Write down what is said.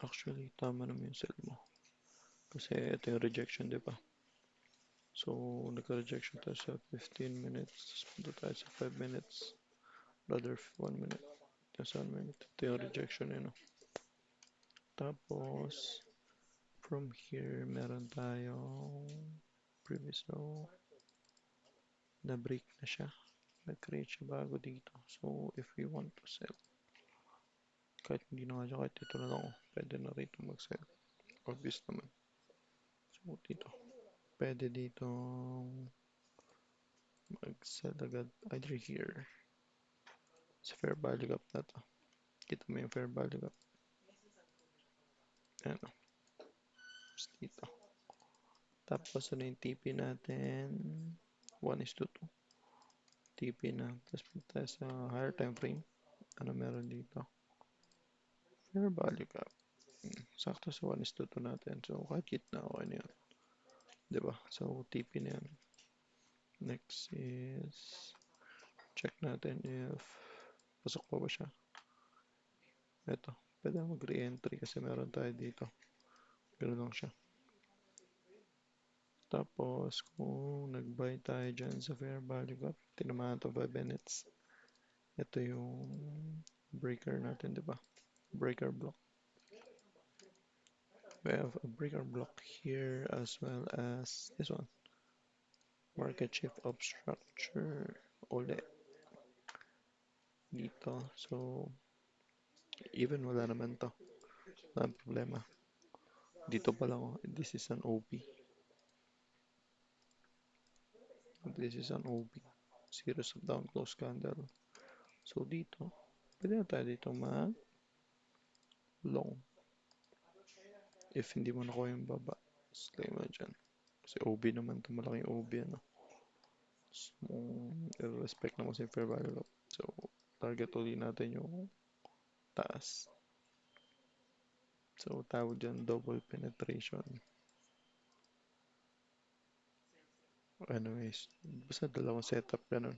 Actually, tama naman yung sell mo. Kasi ito yung rejection, di ba? So, nagka-rejection tayo sa 15 minutes. Tapos punta tayo sa 5 minutes. Rather, 1 minute. Tapos 1 minute. Ito yung rejection yun. No? Tapos, from here, meron tayong previous row. Na-break na siya. Nag-create siya bago dito. So, if we want to sell, kahit hindi na nga siya, kahit dito na lang, pwede na rito mag-sell. Obvious naman. So, dito. Pwede dito mag-sell agad either here. Sa fair value gap na to. Kita mo yung fair value gap. Ayan o. Tapos dito. Tapos ano yung TP natin? 1:2. TP na. Tapos punta sa higher time frame. Ano meron dito? Fair value gap. Sakto sa 1:2 natin. So kahit gitna okay na yun. Diba? So TP na yan. Next is check natin if pasok pa ba siya. Ito. Pwede mag-re-entry kasi meron tayo dito. Ganun lang siya. Tapos, kung nag-buy tayo dyan sa fair value gap, tinamaan to 5 minutes. Ito yung breaker natin, di ba? Breaker block. We have a breaker block here as well as this one. Market shift of structure ulit dito. So, even wala naman to. Wala problema. Dito pa lang, oh, this is an OP. This is an OP. Series of down close candle. So, dito, pwede na tayo dito long. If hindi mo nakuha yung baba, slay mo dyan. Kasi OB naman ito, malaking OB ano. So, i-respect naman sa fair value gap. So, target ulit natin yung taas. So, tawag dyan double penetration. Anyways, basta dalawang setup ganun.